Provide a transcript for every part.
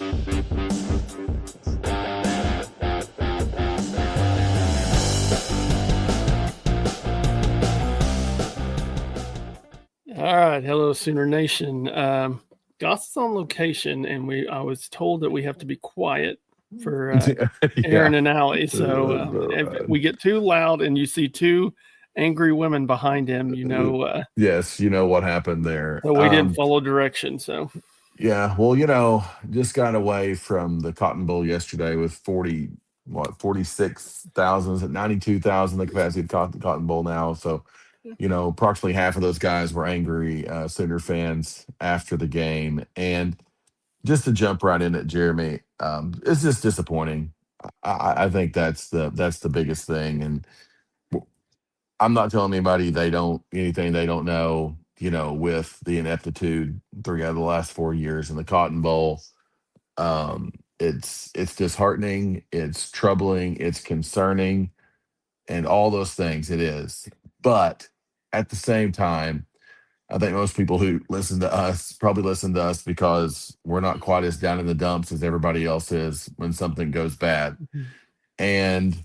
All right, hello, Sooner Nation. Goss is on location, and I was told that we have to be quiet for Aaron and Allie. So if we get too loud and you see two angry women behind him, yes, you know what happened there. So we didn't follow direction. So yeah, well, just got away from the Cotton Bowl yesterday with 46,000, 92,000 the capacity of Cotton Bowl now. So approximately half of those guys were angry Sooner fans after the game. And just to jump right in at Jeremy, it's just disappointing. I think that's the biggest thing. And I'm not telling anybody anything they don't know, with the ineptitude 3 out of the last 4 years in the Cotton Bowl. It's disheartening, it's troubling, it's concerning, and all those things it is. But at the same time, I think most people who listen to us probably listen to us because we're not quite as down in the dumps as everybody else is when something goes bad. And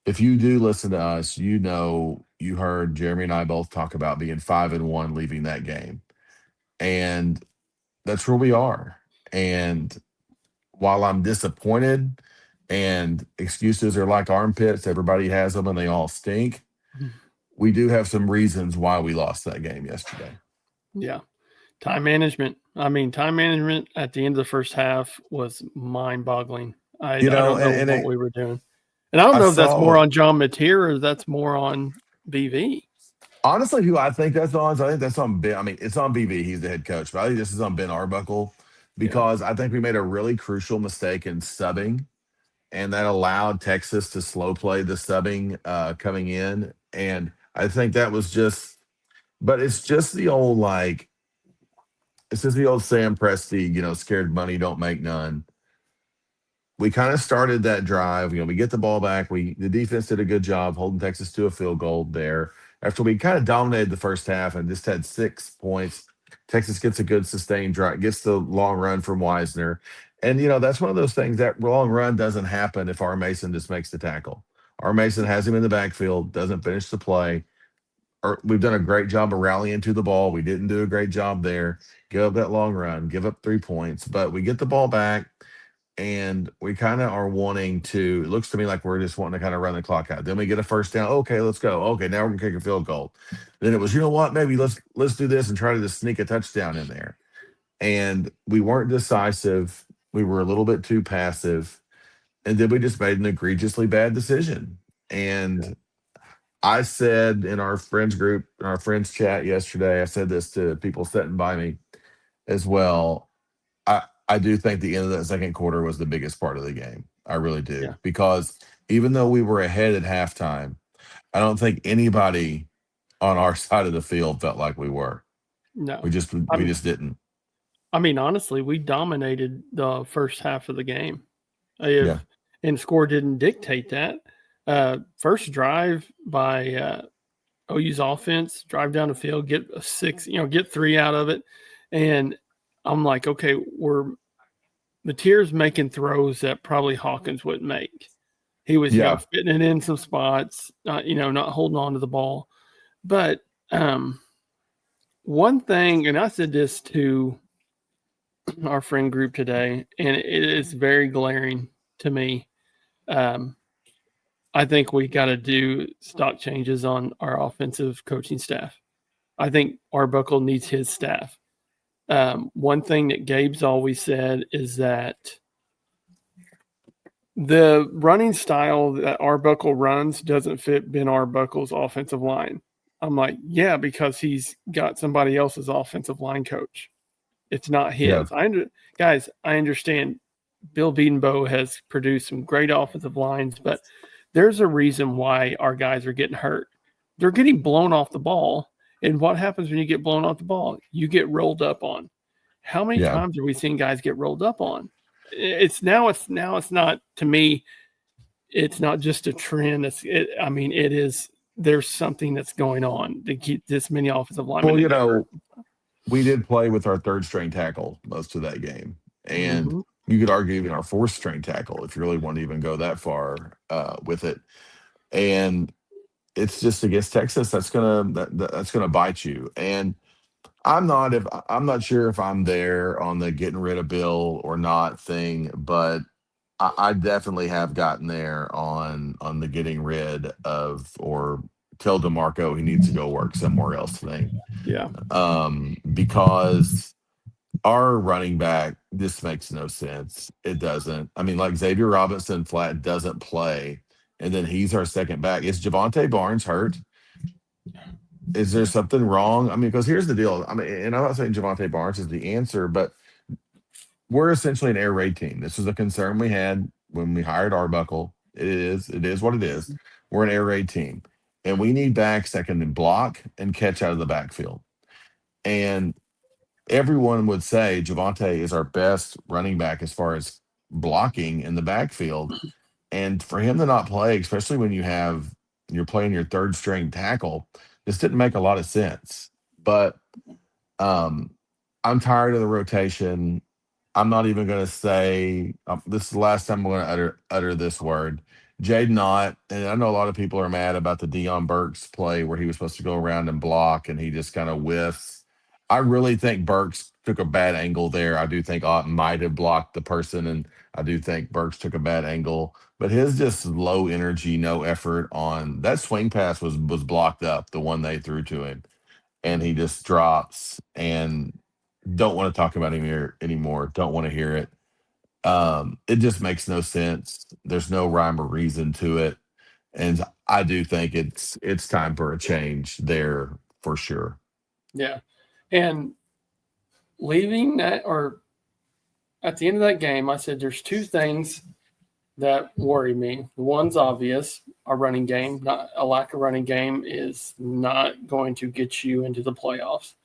if you do listen to us, you heard Jeremy and I both talk about being 5-1 leaving that game. And that's where we are. And while I'm disappointed and excuses are like armpits, everybody has them and they all stink, we do have some reasons why we lost that game yesterday. Yeah. Time management. Time management at the end of the first half was mind-boggling. I don't know what we were doing. And I don't know if that's more on John Mateer or that's more on BV. Honestly, who I think that's on, I think that's on Ben. It's on BV. He's the head coach. But I think this is on Ben Arbuckle because I think we made a really crucial mistake in subbing, and that allowed Texas to slow play the subbing coming in. And I think that was it's just the old Sam Presti, scared money don't make none. We kind of started that drive. We get the ball back. The defense did a good job holding Texas to a field goal there. After we kind of dominated the first half and just had 6 points, Texas gets a good sustained drive, gets the long run from Wisner. And, that's one of those things, that long run doesn't happen if R. Mason just makes the tackle. R. Mason has him in the backfield, doesn't finish the play. We've done a great job of rallying to the ball. We didn't do a great job there. Give up that long run, give up 3 points. But we get the ball back, and we kind of are wanting to, it looks to me like we're just wanting to kind of run the clock out. Then we get a first down. Okay, let's go. Okay, now we're going to kick a field goal. Then it was, maybe let's do this and try to just sneak a touchdown in there. And we weren't decisive. We were a little bit too passive. And then we just made an egregiously bad decision. And I said in our friends group, in our friends chat yesterday, I said this to people sitting by me as well. I do think the end of that second quarter was the biggest part of the game. I really do. Because even though we were ahead at halftime, I don't think anybody on our side of the field felt like we were. No. We just didn't. Honestly, we dominated the first half of the game. And score didn't dictate that. First drive by OU's offense, drive down the field, get a 6, get 3 out of it. And I'm like, okay, Mateer's making throws that probably Hawkins wouldn't make. He was fitting it in some spots, not holding on to the ball. But one thing, and I said this to our friend group today, and it is very glaring to me. I think we got to do stock changes on our offensive coaching staff. I think Arbuckle needs his staff. One thing that Gabe's always said is that the running style that Arbuckle runs doesn't fit Ben Arbuckle's offensive line. I'm like, yeah, because he's got somebody else's offensive line coach. It's not his. Yeah. I understand Bill Bedenbow has produced some great offensive lines, but there's a reason why our guys are getting hurt. They're getting blown off the ball. And what happens when you get blown off the ball? You get rolled up on. How many times are we seeing guys get rolled up on? It's not, to me, it's not just a trend. It is, there's something that's going on to keep this many offensive linemen. Well, we did play with our third string tackle most of that game. And You could argue even our fourth string tackle if you really want to even go that far with it. And it's just against Texas that's gonna bite you. And I'm not sure if I'm there on the getting rid of Bill or not thing, but I definitely have gotten there on the getting rid of or tell DeMarco he needs to go work somewhere else thing. Yeah. Because our running back just makes no sense. It doesn't. I mean, like Xavier Robinson flat doesn't play, and then he's our second back. Is Javante Barnes hurt? Is there something wrong? I mean, because here's the deal. I mean, and I'm not saying Javante Barnes is the answer, but we're essentially an air raid team. This was a concern we had when we hired Arbuckle. It is what it is. We're an air raid team, and we need backs that can block and catch out of the backfield. And everyone would say Javante is our best running back as far as blocking in the backfield. And for him to not play, especially when you're playing your third string tackle, this didn't make a lot of sense. But um, I'm tired of the rotation. I'm not even going to say this is the last time I'm going to utter this word. Jade Knott, and I know a lot of people are mad about the Deion Burks play where he was supposed to go around and block and he just kind of whiffs. I really think Burks took a bad angle there. I do think Ott might have blocked the person, and I do think Burks took a bad angle. But his just low energy, no effort on that swing pass was blocked up, the one they threw to him, and he just drops and don't want to talk about him here anymore. Don't want to hear it. It just makes no sense. There's no rhyme or reason to it. And I do think it's time for a change there for sure. Yeah. And leaving that, or at the end of that game, I said there's two things that worry me. One's obvious: our running game. Not a lack of running game is not going to get you into the playoffs.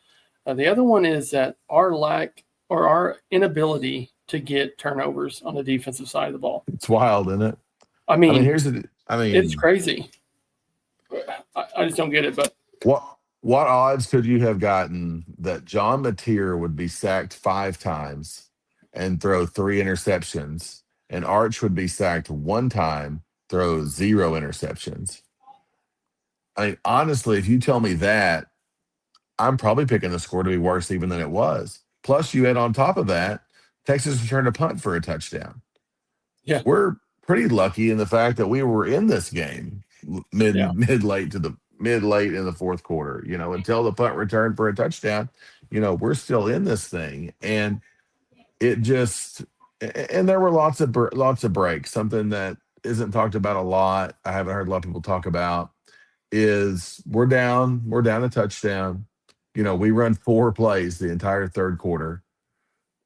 The other one is that our lack or our inability to get turnovers on the defensive side of the ball. It's wild, isn't it? I I mean, mean, here's the I it's mean, crazy. I just don't get it. But what odds could you have gotten that John Mateer would be sacked 5 times and throw 3 interceptions, and Arch would be sacked 1 time, throw 0 interceptions? I mean, honestly, if you tell me that, I'm probably picking the score to be worse even than it was. Plus, you had on top of that, Texas returned a punt for a touchdown. yeah, We're pretty lucky in the fact that we were in this game yeah, mid late in the fourth quarter. Until the punt returned for a touchdown. We're still in this thing, and it just and there were lots of breaks. Something that isn't talked about a lot. I haven't heard a lot of people talk about is we're down a touchdown. We run 4 plays the entire third quarter.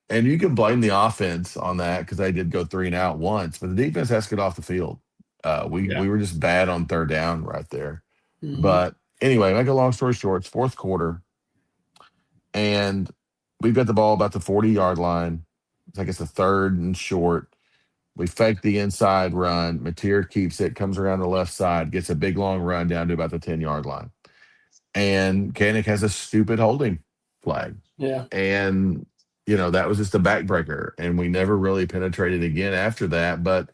And you can blame the offense on that because they did go 3 and out once, but the defense has to get off the field. yeah. We were just bad on third down right there. Mm-hmm. But anyway, make a long story short, it's fourth quarter, and we've got the ball about the 40-yard line. It's like it's a third and short. We fake the inside run. Mateer keeps it, comes around the left side, gets a big long run down to about the 10-yard line. And Koenig has a stupid holding flag. Yeah, And, that was just a backbreaker. And we never really penetrated again after that. But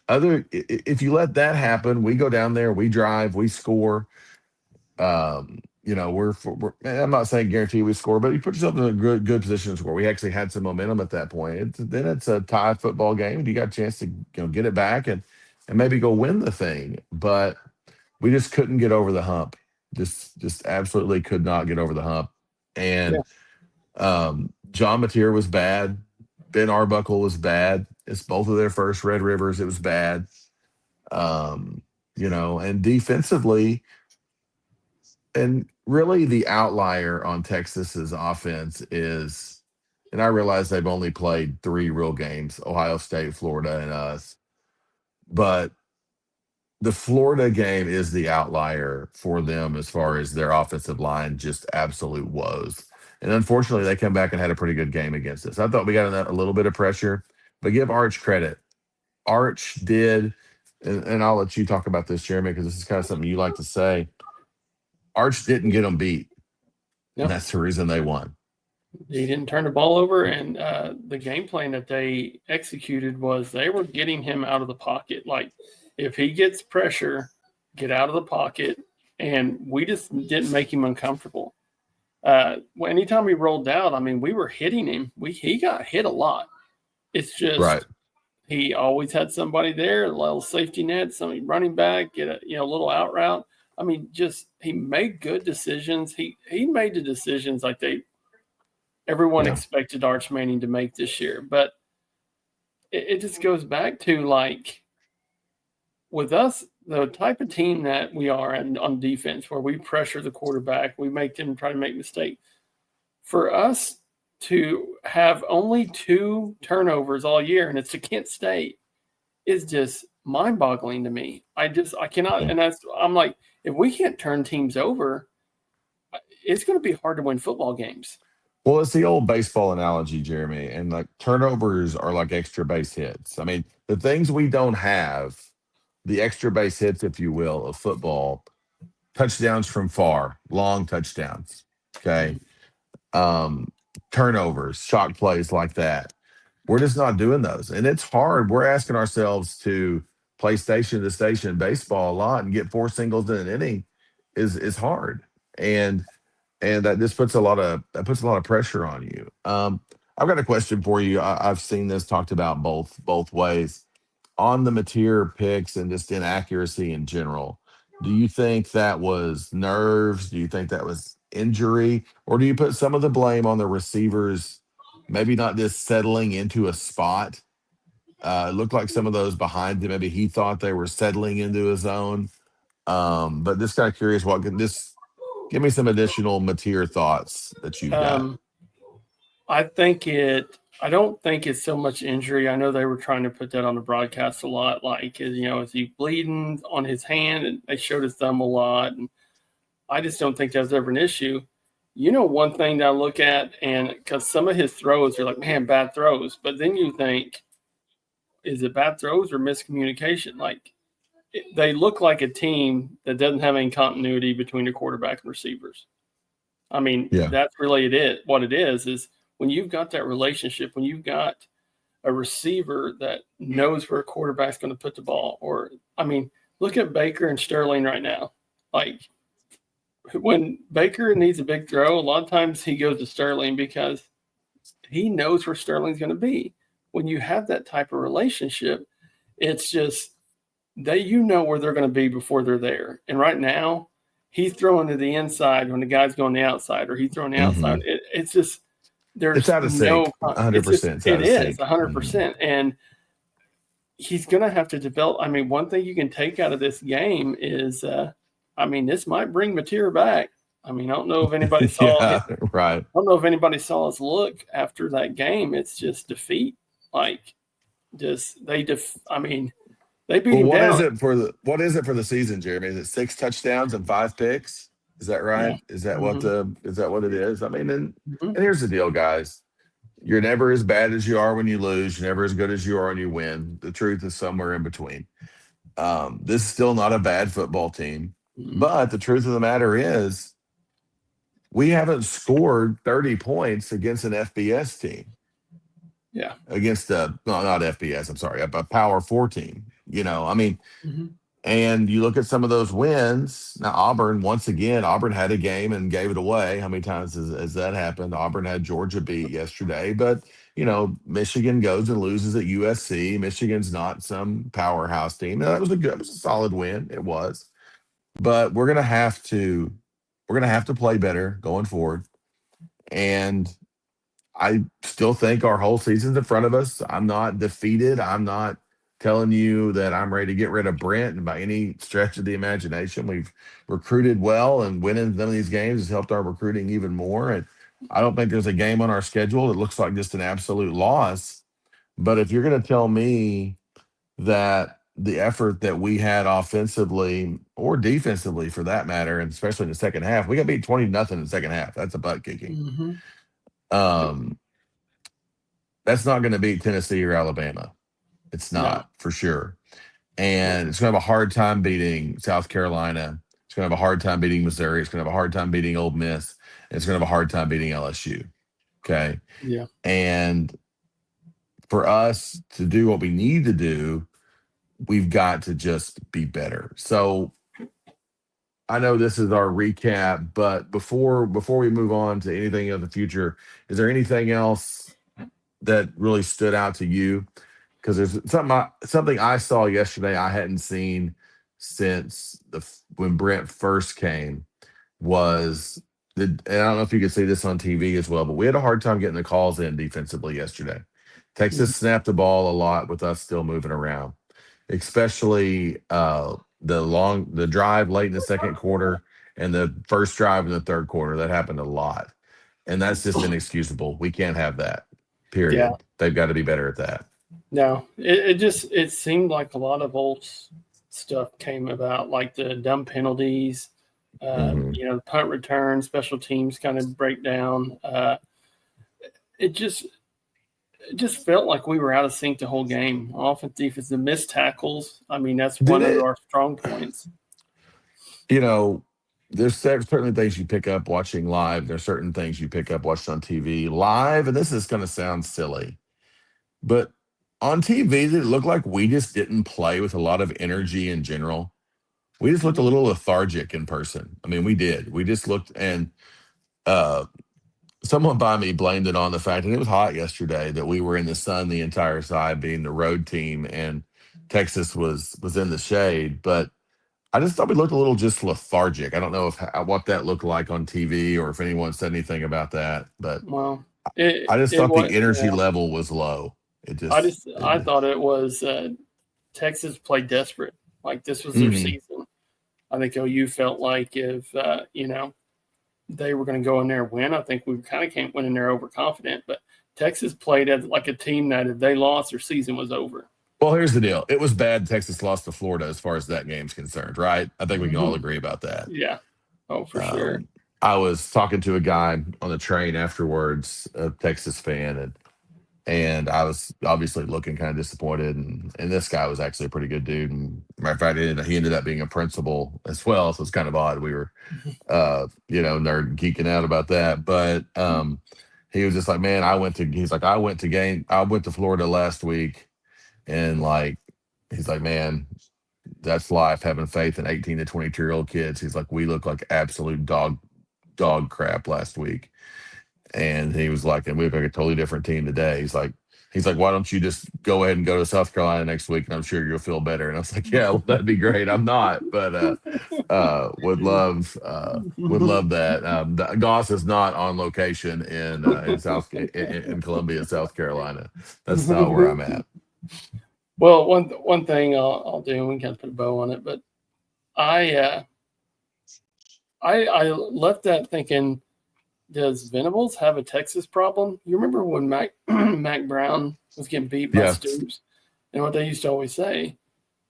if you let that happen, we go down there, we drive, we score. I'm not saying guarantee we score, but you put yourself in a good position to score. We actually had some momentum at that point. Then it's a tie football game, and you got a chance to get it back and maybe go win the thing. But we just couldn't get over the hump. Just absolutely could not get over the hump. yeah, And John Mateer was bad. Ben Arbuckle was bad. It's both of their first Red Rivers. It was bad. And defensively, and really the outlier on Texas's offense is, and I realize they've only played 3 real games, Ohio State, Florida, and us. But the Florida game is the outlier for them as far as their offensive line, just absolute woes. And unfortunately, they come back and had a pretty good game against us. I thought we got a little bit of pressure, but give Arch credit. Arch did, and I'll let you talk about this, Jeremy, because this is kind of something you like to say. Arch didn't get them beat, and yep, that's the reason they won. He didn't turn the ball over, and the game plan that they executed was they were getting him out of the pocket. Like, if he gets pressure, get out of the pocket, and we just didn't make him uncomfortable. Anytime he rolled out, I mean, we were hitting him. He got hit a lot. It's just Right. he always had somebody there, a little safety net, somebody running back, get a little out route. I mean, just he made good decisions. He made the decisions like everyone Yeah. expected Arch Manning to make this year. But it just goes back to, like, with us, the type of team that we are on defense, where we pressure the quarterback, we make them try to make mistakes. For us to have only 2 turnovers all year, and it's to Kent State, is just mind-boggling to me. I cannot, Yeah. and I'm like, if we can't turn teams over, it's going to be hard to win football games. Well, it's the old baseball analogy, Jeremy, and like turnovers are like extra base hits. I mean, the things we don't have, the extra base hits, if you will, of football, touchdowns from far, long touchdowns. Okay. Um, Turnovers, shock plays like that. We're just not doing those. And it's hard. We're asking ourselves to play station to station baseball a lot and get 4 singles in an inning is hard. And that puts a lot of pressure on you. I've got a question for you. I've seen this talked about both ways on the Mateer picks and just inaccuracy in general. Do you think that was nerves? Do you think that was injury? Or do you put some of the blame on the receivers, maybe not just settling into a spot? It looked like some of those behind him, maybe he thought they were settling into his zone. But just kind of curious, what can this give me some additional Mateer thoughts that you've got? Um, I don't think it's so much injury. I know they were trying to put that on the broadcast a lot. Like, is he bleeding on his hand? And they showed his thumb a lot. And I just don't think that was ever an issue. One thing that I look at, and because some of his throws are like, man, bad throws. But then you think, is it bad throws or miscommunication? Like, they look like a team that doesn't have any continuity between the quarterback and receivers. I mean, Yeah. that's really what it is when you've got that relationship, when you've got a receiver that knows where a quarterback's going to put the ball. Or, I mean, look at Baker and Sterling right now. Like, when Baker needs a big throw, a lot of times he goes to Sterling because he knows where Sterling's going to be. When you have that type of relationship, it's just where they're going to be before they're there. And right now, he's throwing to the inside when the guy's going the outside, or he's throwing the outside. Hmm. It's just It's there's out of no. sync. 100%. It's out It of is sync. Hmm. 100%, and he's going to have to develop. I mean, one thing you can take out of this game is, this might bring Mateer back. I mean, I don't know if anybody saw it. Yeah, right. I don't know if anybody saw his look after that game. It's just defeat. Like, just they beat Well, him down. what is it for the season, Jeremy? Is it 6 touchdowns and 5 picks? Is that Yeah. right? Mm-hmm. Is that what it is? I mean, Mm-hmm. and here's the deal, guys. You're never as bad as you are when you lose. You're never as good as you are when you win. The truth is somewhere in between. This is still not a bad football team, Mm-hmm. but the truth of the matter is we haven't scored 30 points against an FBS team. Yeah. Against not FBS, I'm sorry, a Power 4 team. I mean, Mm-hmm. and you look at some of those wins. Now, Auburn had a game and gave it away. How many times has that happened? Auburn had Georgia beat yesterday, but Michigan goes and loses at USC. Michigan's not some powerhouse team. Now, it was a solid win. It was, but we're gonna have to play better going forward. And I still think our whole season's in front of us. I'm not defeated. I'm not telling you that I'm ready to get rid of Brent by any stretch of the imagination. We've recruited well, and winning some of these games has helped our recruiting even more. And I don't think there's a game on our schedule that looks like just an absolute loss. But if you're going to tell me that the effort that we had offensively or defensively for that matter, and especially in the second half, we got beat 20-0 in the second half. That's a butt kicking. Mm-hmm. Um, that's not going to beat Tennessee or Alabama. It's No. not for sure. And it's going to have a hard time beating South Carolina. It's going to have a hard time beating Missouri. It's going to have a hard time beating Ole Miss. And it's going to have a hard time beating LSU. Okay. Yeah. And for us to do what we need to do, we've got to just be better. So I know this is our recap, but before we move on to anything of the future, is there anything else that really stood out to you? Because there's something I saw yesterday I hadn't seen since when Brent first came was and I don't know if you could see this on TV as well, but we had a hard time getting the calls in defensively yesterday. Mhm. Texas snapped the ball a lot with us still moving around, especially the drive late in the second quarter and the first drive in the third quarter. That happened a lot, and that's just inexcusable. We can't have that. Yeah. Period. They've got to be better at that. No, it seemed like a lot of old stuff came about, like the dumb penalties, Hmm. the punt return, special teams kind of breakdown. It just it just felt like we were out of sync the whole game. Offense, defense, the missed tackles. I mean, that's Did one of it? our strong points. You know, there's certain things you pick up watching live. There's certain things you pick up watching on TV live, and this is going to sound silly, but on TV, it looked like we just didn't play with a lot of energy in general. We just looked a little lethargic in person. I mean, we did. We just looked, and uh, someone by me blamed it on the fact, and it was hot yesterday, that we were in the sun the entire side, being the road team, and Texas was in the shade. But I just thought we looked a little just lethargic. I don't know if what that looked like on TV or if anyone said anything about that, but Well, it I just it thought was. the energy Yeah, level was low. It just, I thought it was Texas played desperate. Like this was their mhm. season. I think OU felt like if they were going to go in there and win. I think we kind of can't win in there overconfident, but Texas played as like a team that if they lost, their season was over. Well, here's the deal. It was bad Texas lost to Florida as far as that game's concerned, right? I think we can all Mm-hmm. agree about that. Yeah. Oh, for sure. Um, I was talking to a guy on the train afterwards, a Texas fan, and I was obviously looking kind of disappointed. And this guy was actually a pretty good dude. And matter of fact, he ended up being a principal as well. So it's kind of odd. We were, nerd geeking out about that. But he was just like, man, I went to Florida last week, and like, he's like, man, that's life, having faith in 18 to 22-year-old kids. He's like, we look like absolute dog crap last week. And he was like, and we look like a totally different team today. He's like, why don't you just go ahead and go to South Carolina next week, and I'm sure you'll feel better. And I was like, yeah, well, that'd be great. I'm not, but would love that. Goss is not on location in Columbia, South Carolina. That's not where I'm at. Well, one thing I'll do, and we can put a bow on it, but I I left that thinking, does Venables have a Texas problem? You remember when Mac Brown was getting beat by Yeah, Stoops, and what they used to always say,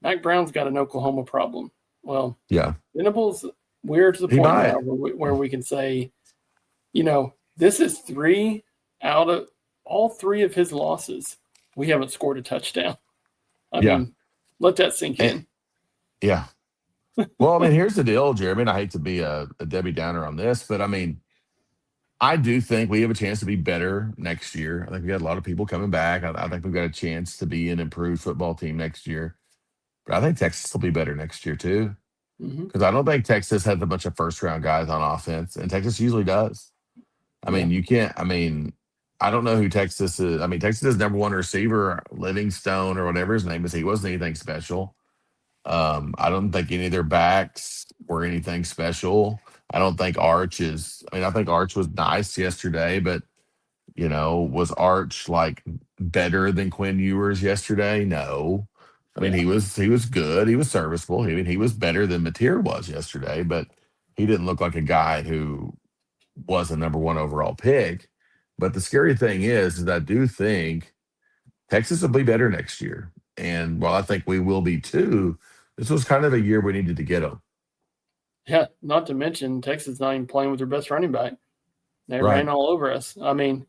Mac Brown's got an Oklahoma problem. Well, yeah, Venables, we're to the he point might. now where we can say, this is three out of all three of his losses. We haven't scored a touchdown. I Yeah, mean, let that sink and in. yeah. Well, I mean, here's the deal, Jeremy. And I hate to be a Debbie Downer on this, but I mean, I do think we have a chance to be better next year. I think we got a lot of people coming back. I think we've got a chance to be an improved football team next year. But I think Texas will be better next year too. Mm-hmm. Because I don't think Texas has a bunch of first round guys on offense, and Texas usually does. I Yeah. mean, you can't. I mean, I don't know who Texas is. I mean, Texas is number one receiver, Livingstone or whatever his name is. He wasn't anything special. I don't think any of their backs were anything special. I don't think Arch is. I mean, I think Arch was nice yesterday, but was Arch like better than Quinn Ewers yesterday? No. I mean, Yeah. he was good. He was serviceable. I mean, he was better than Mateer was yesterday, but he didn't look like a guy who was a number one overall pick. But the scary thing is I do think Texas will be better next year. And while I think we will be too, this was kind of a year we needed to get them. Yeah. Not to mention Texas not even playing with their best running back. They Right. ran all over us. I mean,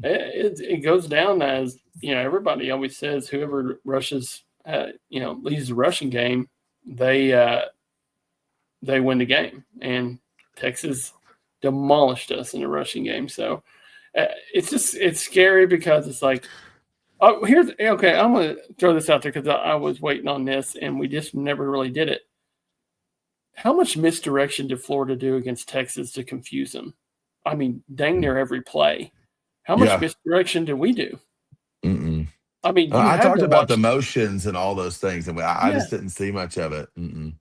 it goes down as everybody always says whoever rushes, leads the rushing game, they win the game. And Texas demolished us in the rushing game. So It's scary because it's like, oh, here's okay. I'm gonna throw this out there because I was waiting on this and we just never really did it. How much misdirection did Florida do against Texas to confuse them? I mean, dang near every play. How much Yeah. misdirection did we do? Mm-mm. I mean, you I had talked to about the watch. motions and all those things, and I Yeah, just didn't see much of it. Mm-mm.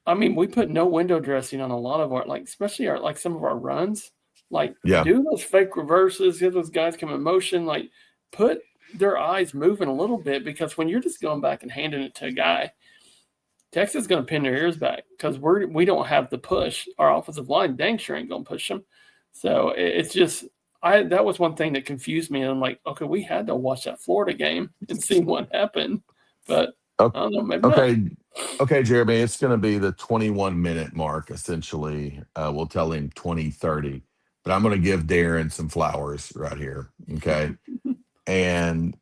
I mean, we put no window dressing on a lot of our, like, especially our, like, some of our runs. Like, Yeah. do those fake reverses, get those guys come in motion, like, put their eyes moving a little bit because when you're just going back and handing it to a guy, Texas is going to pin their ears back because we don't have the push. Our offensive line dang sure ain't going to push them. So it's just that was one thing that confused me. And I'm like, okay, we had to watch that Florida game and see what happened, but O- I don't know, maybe not. Okay. Okay, Jeremy, it's going to be the 21-minute mark, essentially. We'll tell him 2030, but I'm going to give Darren some flowers right here. Okay. And,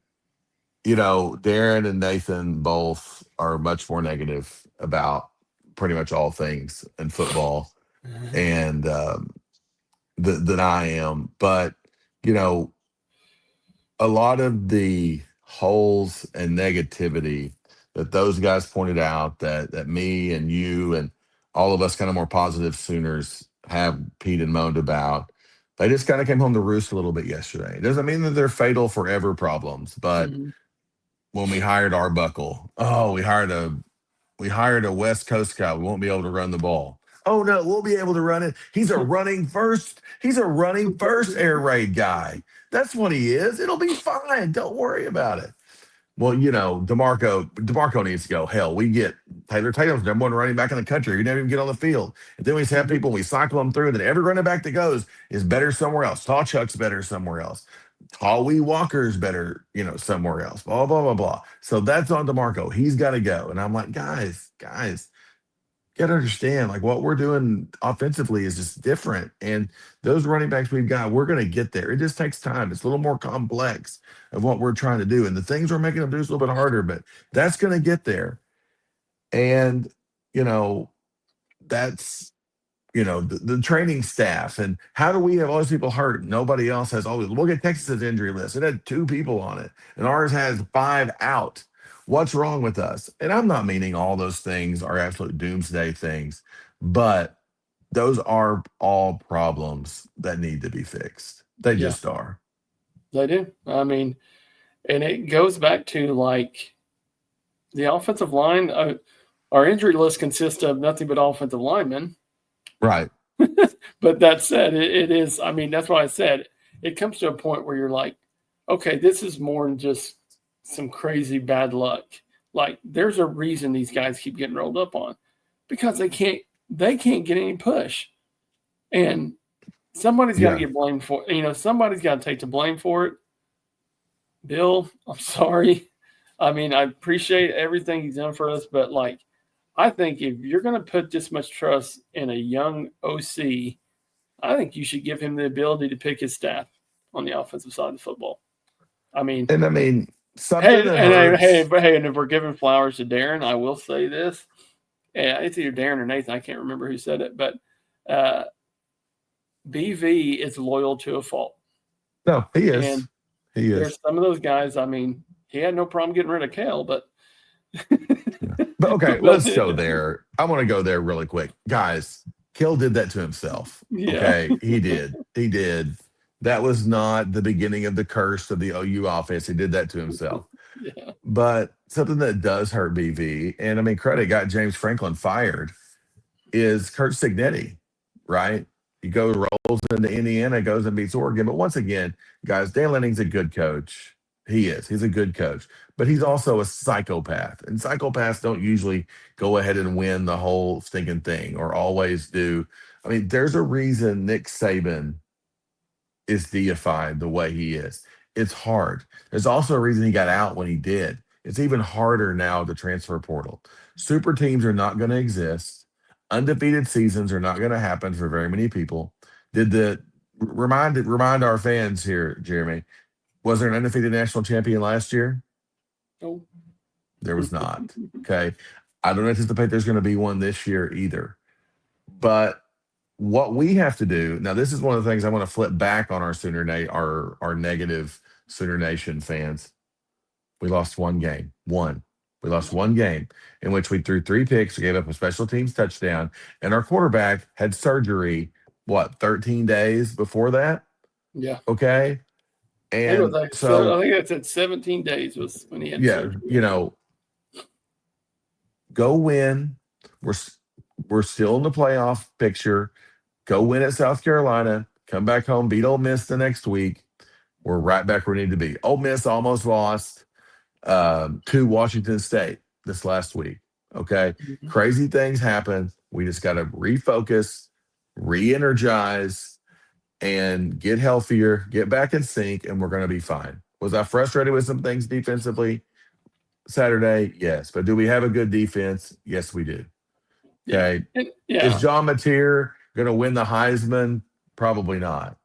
Darren and Nathan both are much more negative about pretty much all things in football and than I am. But, you know, a lot of the holes and negativity that those guys pointed out that me and you and all of us kind of more positive Sooners have Pete and moaned about, they just kind of came home to roost a little bit yesterday. It doesn't mean that they're fatal forever problems, but Mhm. when we hired Arbuckle, oh, we hired a West Coast guy. We won't be able to run the ball. Oh no, we'll be able to run it. He's a running first. He's a running first air raid guy. That's what he is. It'll be fine. Don't worry about it. Well, DeMarco needs to go. Hell, we get Taylor Tatum's number one running back in the country. He never even get on the field. And then we just have people, we cycle them through, and then every running back that goes is better somewhere else. Tall Chuck's better somewhere else. Tall Wee Walker's better, somewhere else. Blah, blah, blah, blah. So that's on DeMarco. He's got to go. And I'm like, guys, you got to understand, like what we're doing offensively is just different. And those running backs we've got, we're going to get there. It just takes time. It's a little more complex of what we're trying to do. And the things we're making them do is a little bit harder, but that's going to get there. And, you know, that's, the training staff. And how do we have all these people hurt? Nobody else has all these. Look at Texas's injury list. It had 2 people on it, and ours has 5 out. What's wrong with us? And I'm not meaning all those things are absolute doomsday things, but those are all problems that need to be fixed. They Yeah, just are. they do. I mean, and it goes back to like the offensive line. Our injury list consists of nothing but offensive linemen. Right. But that said, it is. I mean, that's why I said it comes to a point where you're like, okay, this is more than just some crazy bad luck. Like, there's a reason these guys keep getting rolled up on because they can't get any push, and somebody's got to Yeah. get blamed for. Somebody's got to take the blame for it. Bill, I'm sorry. I mean, I appreciate everything he's done for us, but like, I think if you're going to put this much trust in a young OC, I think you should give him the ability to pick his staff on the offensive side of football. I mean, And I mean, something hey, that and hurts. if we're giving flowers to Darren, I will say this. Yeah, it's either Darren or Nathan. I can't remember who said it, but uh, BV is loyal to a fault. No, he is. And He is. there's some of those guys. I mean, he had no problem getting rid of Kale, but Yeah. But okay, but let's go there. I want to go there really quick. Guys, Kill did that to himself. yeah, Okay. He did. He did. That was not the beginning of the curse of the OU offense. He did that to himself. yeah, But something that does hurt BV, and I mean, credit got James Franklin fired, is Kurt Signetti, right? He rolls into Indiana, goes and beats Oregon. But once again, guys, Dan Lanning's a good coach. He is. He's a good coach. But he's also a psychopath. And psychopaths don't usually go ahead and win the whole stinking thing or always do. I mean, there's a reason Nick Saban is deified the way he is. It's hard. There's also a reason he got out when he did. It's even harder now, the transfer portal. Super teams are not going to exist. Undefeated seasons are not going to happen for very many people. Did the remind our fans here, Jeremy? Was there an undefeated national champion last year? oh, There was not. Okay. I don't anticipate there's going to be one this year either. But what we have to do now, this is one of the things I want to flip back on our negative Sooner Nation fans. We lost one game. We lost one game in which we threw 3 picks, we gave up a special teams touchdown, and our quarterback had surgery, 13 days before that? Yeah. Okay. And I think that's at 17 days was when he had surgery. Go win. We're still in the playoff picture. Go win at South Carolina. Come back home, beat Ole Miss the next week. We're right back where we need to be. Ole Miss almost lost to Washington State this last week. Okay. Mm-hmm. Crazy things happen. We just got to refocus, re-energize, and get healthier, get back in sync, and we're going to be fine. Was I frustrated with some things defensively Saturday? Yes. But do we have a good defense? Yes, we do. Okay. Yeah. Is John Mateer going to win the Heisman? Probably not.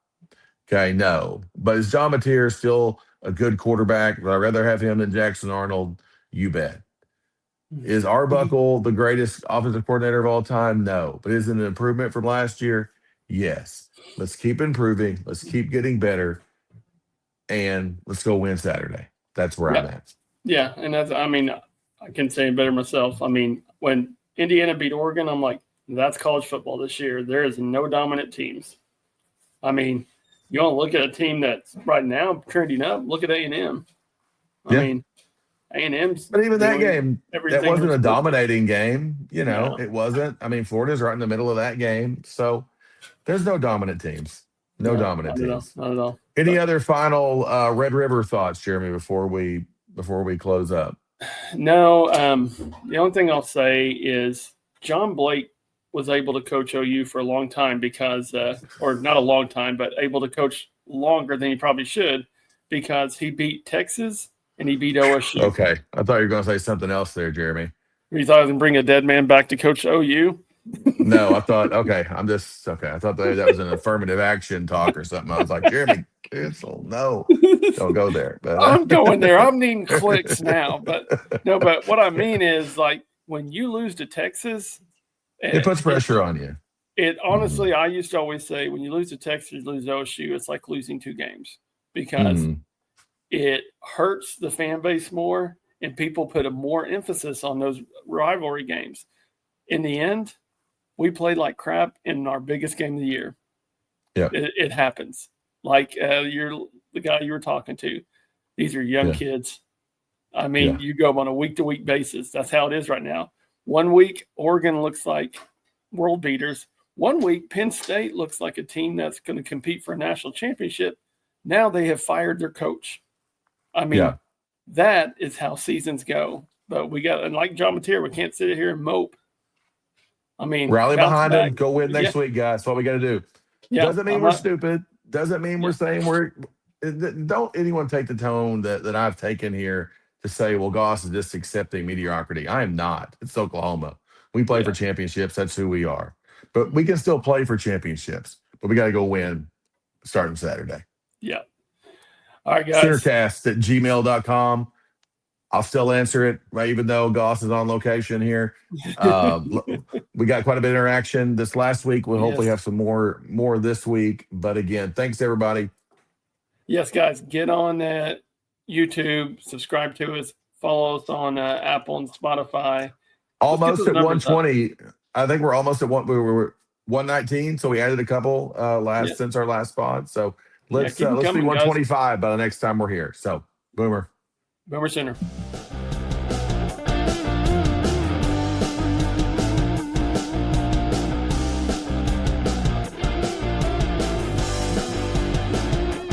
Okay, no. But is John Mateer still a good quarterback? Would I rather have him than Jackson Arnold? You bet. Is Arbuckle the greatest offensive coordinator of all time? No. But is it an improvement from last year? Yes. Let's keep improving. Let's keep getting better. And let's go win Saturday. That's where I'm at. Yeah, and I can say it better myself. When Indiana beat Oregon, I'm like, that's college football this year. There is no dominant teams. You want to look at a team that's right now trending up, look at A&M. A&M's. But even that game, that wasn't a dominating game. It wasn't. Florida's right in the middle of that game. So there's no dominant teams. No dominant teams. Not at all. Any other final Red River thoughts, Jeremy, before we close up? No. The only thing I'll say is John Blake was able to coach OU for a long time because, or not a long time, but able to coach longer than he probably should because he beat Texas and he beat OSU. Okay. I thought you were going to say something else there, Jeremy. You thought I was going to bring a dead man back to coach OU? No, I thought, okay. I thought that was an affirmative action talk or something. I was like, Jeremy, cancel. No, don't go there. But I'm going there. I'm needing clicks now. But what I mean is, like, when you lose to Texas, it puts pressure on you. It honestly, I used to always say, when you lose to Texas, you lose to OSU, it's like losing 2 games because it hurts the fan base more and people put a more emphasis on those rivalry games. In the end, we played like crap in our biggest game of the year. Yeah, it happens. Like you're the guy you were talking to. These are young kids. You go on a week-to-week basis. That's how it is right now. 1 week, Oregon looks like world beaters. 1 week, Penn State looks like a team that's going to compete for a national championship. Now they have fired their coach. That is how seasons go. But and like John Mateer, we can't sit here and mope. Rally behind him. Go win next week, guys. That's what we got to do. Yeah, doesn't mean we're stupid. Doesn't mean we're saying don't anyone take the tone that I've taken here to say, well, Goss is just accepting mediocrity. I am not. It's Oklahoma. We play for championships. That's who we are. But we can still play for championships. But we got to go win starting Saturday. Yeah. All right, guys. Centercast@gmail.com. I'll still answer it, right, even though Goss is on location here. We got quite a bit of interaction this last week. We'll hopefully have some more this week. But again, thanks, everybody. Yes, guys. Get on YouTube. Subscribe to us. Follow us on Apple and Spotify. Almost at 120. I think we're almost at we were 119, so we added a couple since our last spot. So let's be 125 by the next time we're here. So, Boomer Sooner.